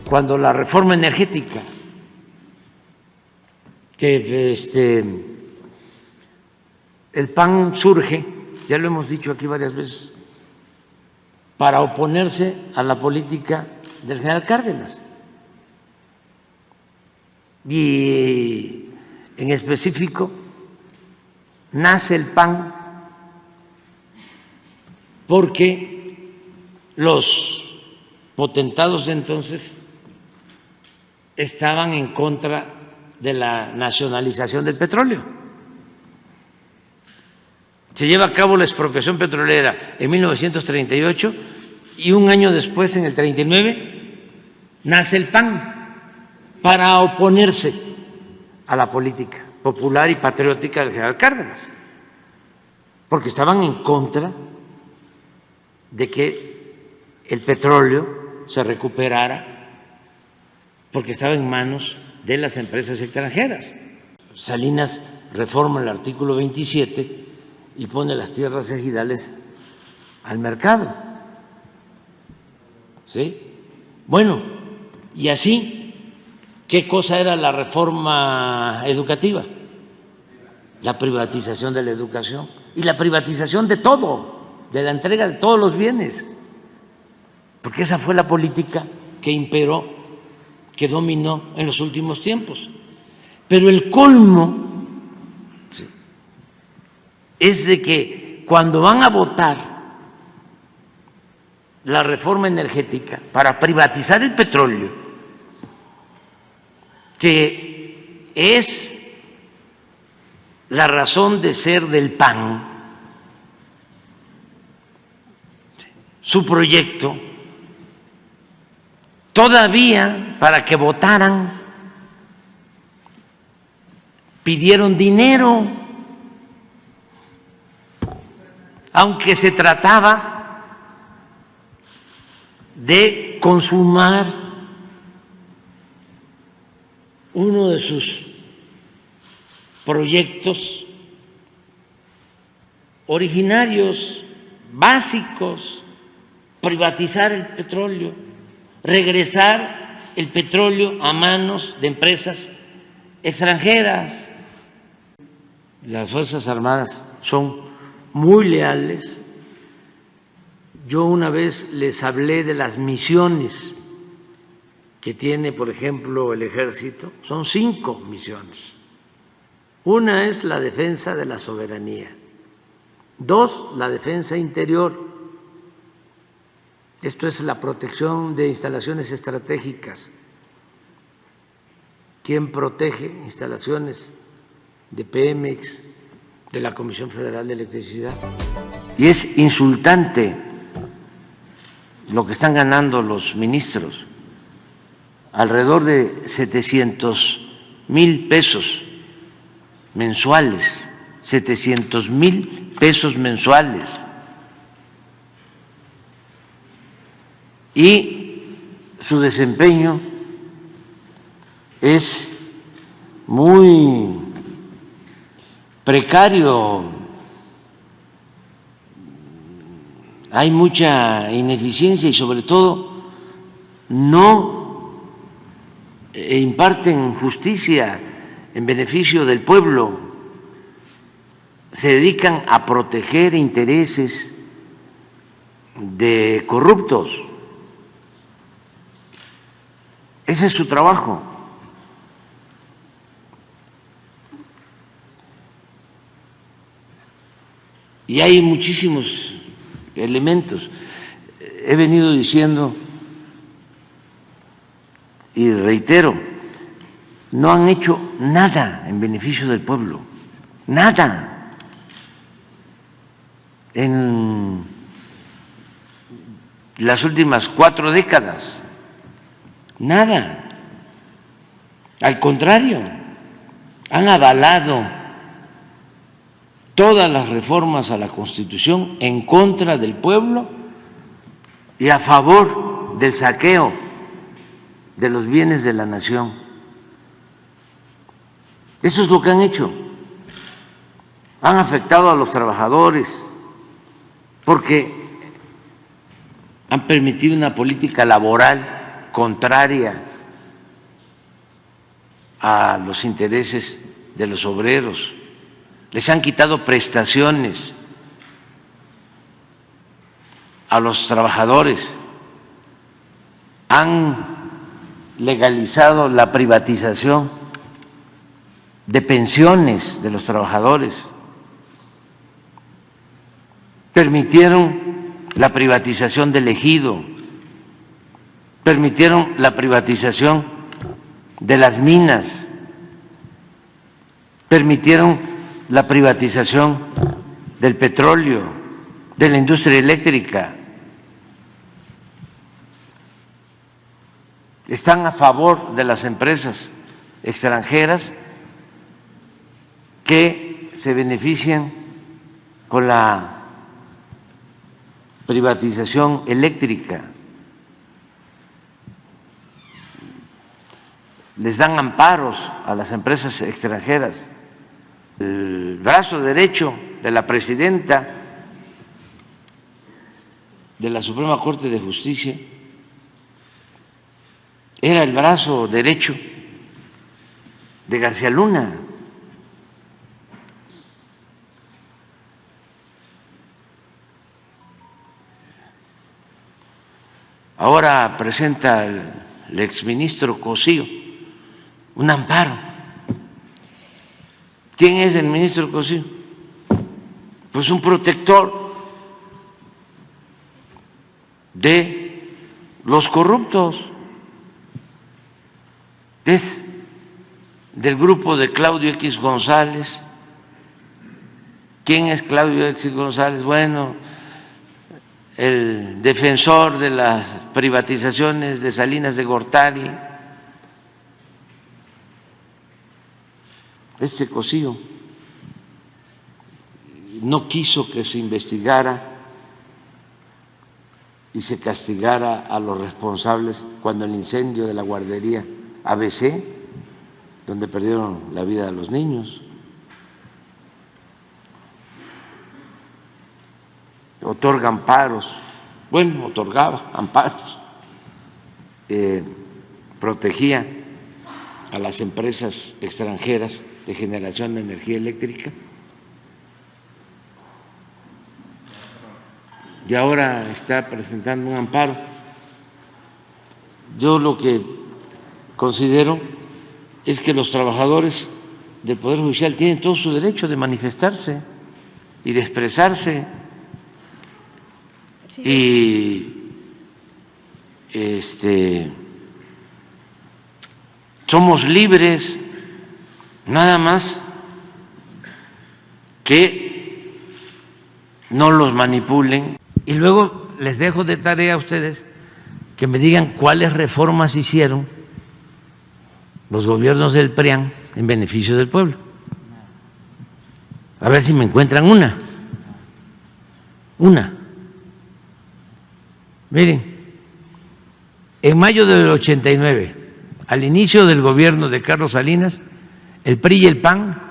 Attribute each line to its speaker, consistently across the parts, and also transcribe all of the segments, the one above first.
Speaker 1: cuando la reforma energética, que el PAN surge, ya lo hemos dicho aquí varias veces, para oponerse a la política del general Cárdenas. Y en específico nace el PAN porque los potentados de entonces estaban en contra de la nacionalización del petróleo. Se lleva a cabo la expropiación petrolera en 1938 y un año después, en el 39, nace el PAN para oponerse a la política popular y patriótica del general Cárdenas, porque estaban en contra de que el petróleo se recuperara, porque estaba en manos de las empresas extranjeras. Salinas reforma el artículo 27 y pone las tierras ejidales al mercado. ¿Sí? Bueno, y así, ¿qué cosa era la reforma educativa? La privatización de la educación y la privatización de todo, de la entrega de todos los bienes, porque esa fue la política que imperó, que dominó en los últimos tiempos. Pero el colmo es de que cuando van a votar la reforma energética para privatizar el petróleo, que es la razón de ser del PAN, su proyecto, todavía para que votaran pidieron dinero, aunque se trataba de consumar uno de sus proyectos originarios, básicos, privatizar el petróleo, regresar el petróleo a manos de empresas extranjeras. Las Fuerzas Armadas son muy leales. Yo una vez les hablé de las misiones que tiene, por ejemplo, el Ejército. Son 5 misiones. Una es la defensa de la soberanía. 2, la defensa interior. Esto es la protección de instalaciones estratégicas. ¿Quién protege instalaciones de Pemex, de la Comisión Federal de Electricidad? Y es insultante lo que están ganando los ministros, alrededor de 700,000 pesos mensuales, 700,000 pesos mensuales. Y su desempeño es muy precario, hay mucha ineficiencia y sobre todo no imparten justicia en beneficio del pueblo, se dedican a proteger intereses de corruptos. Ese es su trabajo. Y hay muchísimos elementos. He venido diciendo y reitero, no han hecho nada en beneficio del pueblo, nada. En las últimas 4 décadas, nada. Al contrario, han avalado todas las reformas a la Constitución en contra del pueblo y a favor del saqueo de los bienes de la nación. Eso es lo que han hecho. Han afectado a los trabajadores porque han permitido una política laboral contraria a los intereses de los obreros, les han quitado prestaciones a los trabajadores, han legalizado la privatización de pensiones de los trabajadores, permitieron la privatización del ejido, permitieron la privatización de las minas, permitieron la privatización del petróleo, de la industria eléctrica. Están a favor de las empresas extranjeras que se benefician con la privatización eléctrica. Les dan amparos a las empresas extranjeras. El brazo derecho de la presidenta de la Suprema Corte de Justicia era el brazo derecho de García Luna. Ahora presenta el exministro Cosío un amparo. ¿Quién es el ministro Cosío? Pues un protector de los corruptos. Es del grupo de Claudio X González. ¿Quién es Claudio X González? Bueno, el defensor de las privatizaciones de Salinas de Gortari. Este Cosío no quiso que se investigara y se castigara a los responsables cuando el incendio de la guardería ABC, donde perdieron la vida los niños. Otorga amparos, bueno, otorgaba amparos, protegía a las empresas extranjeras de generación de energía eléctrica, y ahora está presentando un amparo. Yo lo que considero es que los trabajadores del Poder Judicial tienen todo su derecho de manifestarse y de expresarse. Sí. Y somos libres, nada más que no los manipulen. Y luego les dejo de tarea a ustedes que me digan cuáles reformas hicieron los gobiernos del PRIAN en beneficio del pueblo. A ver si me encuentran una. Miren, en mayo del 89, al inicio del gobierno de Carlos Salinas, el PRI y el PAN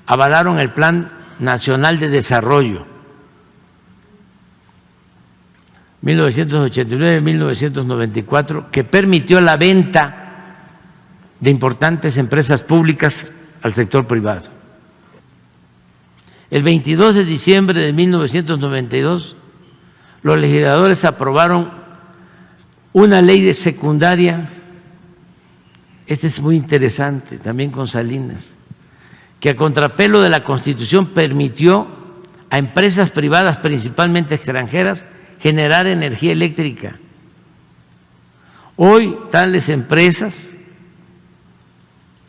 Speaker 1: avalaron el Plan Nacional de Desarrollo 1989-1994, que permitió la venta de importantes empresas públicas al sector privado. El 22 de diciembre de 1992, los legisladores aprobaron una ley de secundaria, este es muy interesante, también con Salinas, que a contrapelo de la Constitución permitió a empresas privadas, principalmente extranjeras, generar energía eléctrica. Hoy tales empresas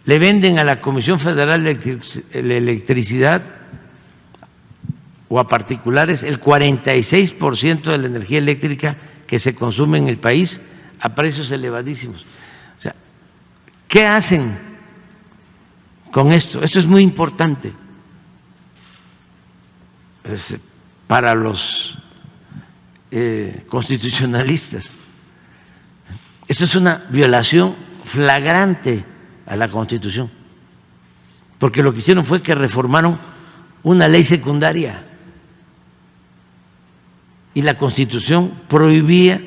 Speaker 1: le venden a la Comisión Federal de Electricidad o a particulares el 46% de la energía eléctrica que se consume en el país a precios elevadísimos. O sea, ¿qué hacen con esto? Esto es muy importante para los constitucionalistas. Esto es una violación flagrante a la Constitución, porque lo que hicieron fue que reformaron una ley secundaria y la Constitución prohibía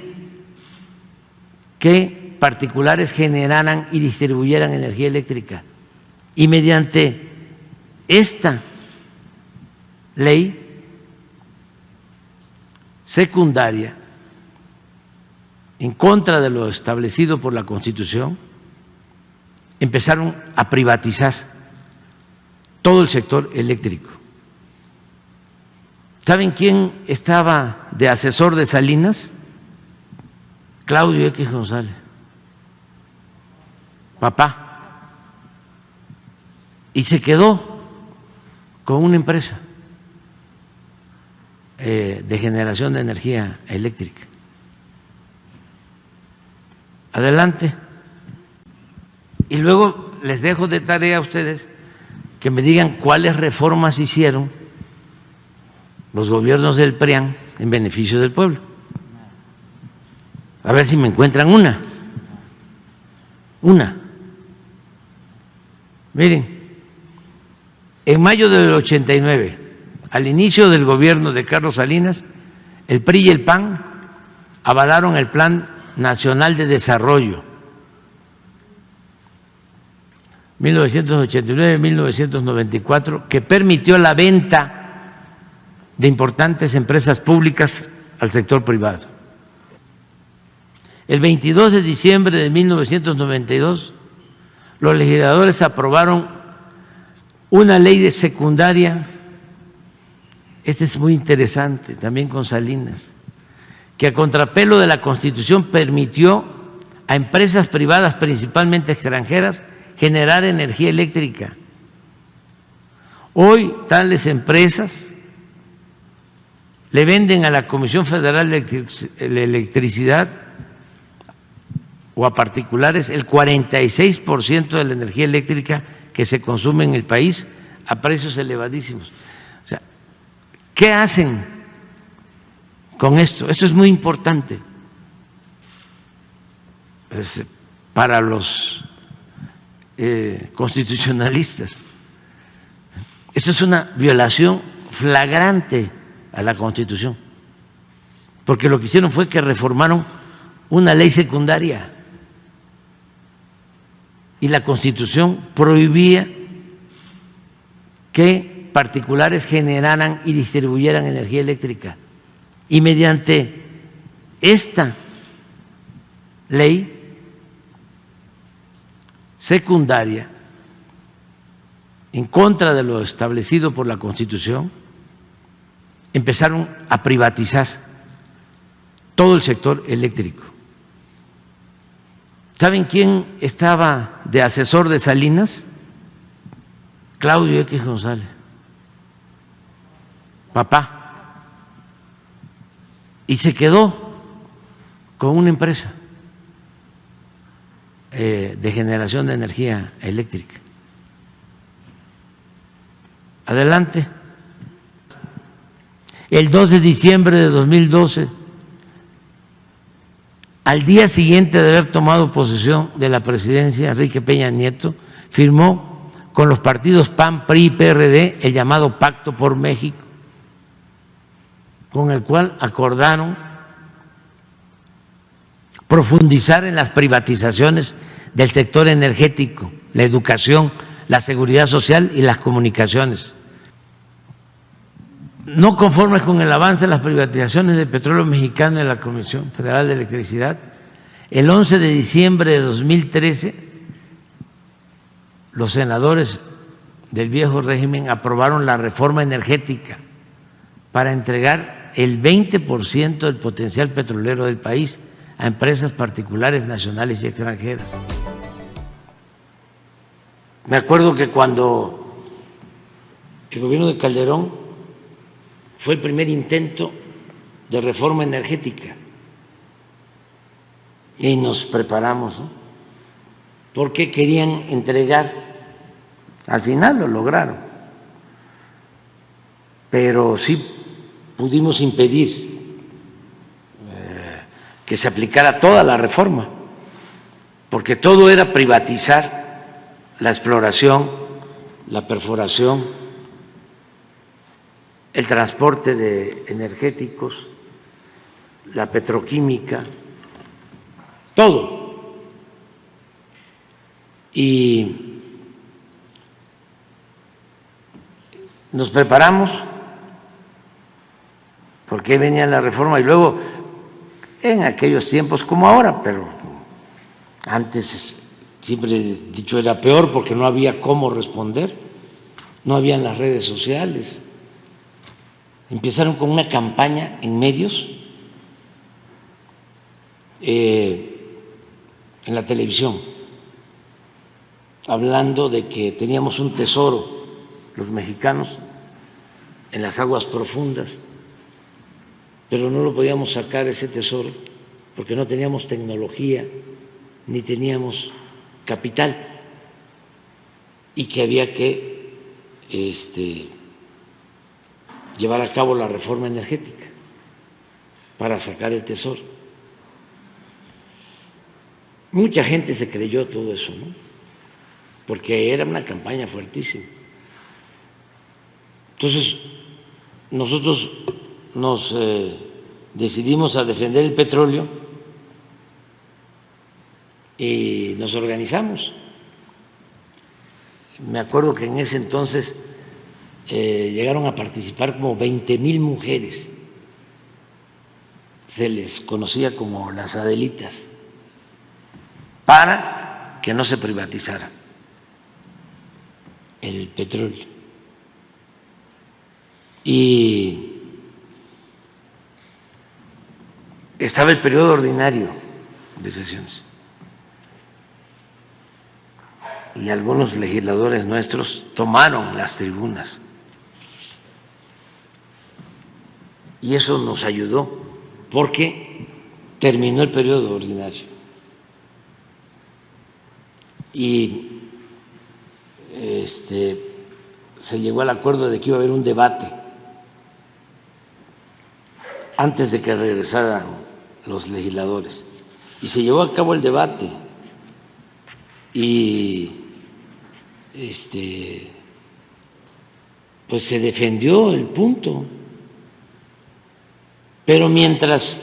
Speaker 1: que particulares generaran y distribuyeran energía eléctrica. Y mediante esta ley secundaria, en contra de lo establecido por la Constitución, empezaron a privatizar todo el sector eléctrico. ¿Saben quién estaba de asesor de Salinas? Claudio X. González, papá, y se quedó con una empresa de generación de energía eléctrica. Adelante. Y luego les dejo de tarea a ustedes que me digan cuáles reformas hicieron los gobiernos del PRIAN en beneficio del pueblo. A ver si me encuentran una. Miren, en mayo del 89, al inicio del gobierno de Carlos Salinas, el PRI y el PAN avalaron el Plan Nacional de Desarrollo 1989-1994, que permitió la venta de importantes empresas públicas al sector privado. El 22 de diciembre de 1992, los legisladores aprobaron una ley de secundaria, este es muy interesante, también con Salinas, que a contrapelo de la Constitución permitió a empresas privadas, principalmente extranjeras, generar energía eléctrica. Hoy tales empresas le venden a la Comisión Federal de Electricidad o a particulares el 46% de la energía eléctrica que se consume en el país a precios elevadísimos. O sea, ¿qué hacen con esto? Esto es muy importante para los constitucionalistas. Esto es una violación flagrante a la Constitución, porque lo que hicieron fue que reformaron una ley secundaria y la Constitución prohibía que particulares generaran y distribuyeran energía eléctrica. Y mediante esta ley secundaria, en contra de lo establecido por la Constitución, empezaron a privatizar todo el sector eléctrico. ¿Saben quién estaba de asesor de Salinas? Claudio X. González, papá, y se quedó con una empresa de generación de energía eléctrica. Adelante. El 2 de diciembre de 2012, al día siguiente de haber tomado posesión de la presidencia, Enrique Peña Nieto firmó con los partidos PAN, PRI y PRD el llamado Pacto por México, con el cual acordaron profundizar en las privatizaciones del sector energético, la educación, la seguridad social y las comunicaciones. No conformes con el avance de las privatizaciones del petróleo mexicano en la Comisión Federal de Electricidad, el 11 de diciembre de 2013, los senadores del viejo régimen aprobaron la reforma energética para entregar el 20% del potencial petrolero del país a empresas particulares, nacionales y extranjeras. Me acuerdo que cuando el gobierno de Calderón fue el primer intento de reforma energética y nos preparamos, ¿no? Porque querían entregar, al final lo lograron, pero sí pudimos impedir que se aplicara toda la reforma, porque todo era privatizar la exploración, la perforación, el transporte de energéticos, la petroquímica, todo. y nos preparamos porque venía la reforma y luego en aquellos tiempos como ahora, pero antes siempre he dicho era peor porque no había cómo responder, no habían las redes sociales. Empezaron con una campaña en medios, en la televisión, hablando de que teníamos un tesoro los mexicanos en las aguas profundas, pero no lo podíamos sacar ese tesoro porque no teníamos tecnología ni teníamos capital y que había que llevar a cabo la reforma energética para sacar el tesoro. Mucha gente se creyó todo eso, ¿no? Porque era una campaña fuertísima. Entonces, nosotros nos decidimos a defender el petróleo y nos organizamos. Me acuerdo que en ese entonces llegaron a participar como 20,000 mujeres, se les conocía como las Adelitas, para que no se privatizara el petróleo. Y estaba el periodo ordinario de sesiones y algunos legisladores nuestros tomaron las tribunas y eso nos ayudó porque terminó el periodo ordinario y se llegó al acuerdo de que iba a haber un debate antes de que regresaran los legisladores. Y se llevó a cabo el debate y pues se defendió el punto. Pero mientras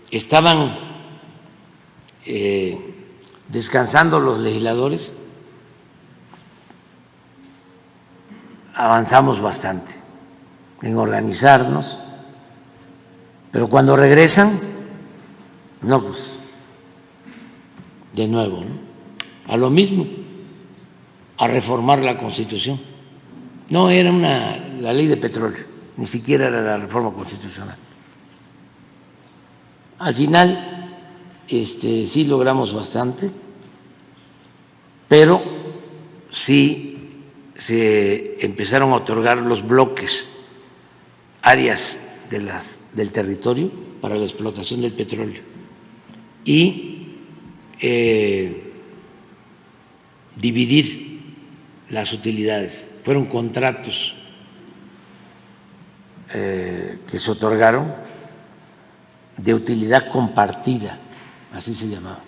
Speaker 1: estaban descansando los legisladores, avanzamos bastante en organizarnos, pero cuando regresan, no, pues de nuevo, ¿no? A lo mismo, a reformar la Constitución. No era la ley de petróleo, ni siquiera era la reforma constitucional. Al final, sí logramos bastante, pero sí se empezaron a otorgar los bloques, áreas del territorio para la explotación del petróleo y dividir las utilidades. Fueron contratos que se otorgaron de utilidad compartida, así se llamaba.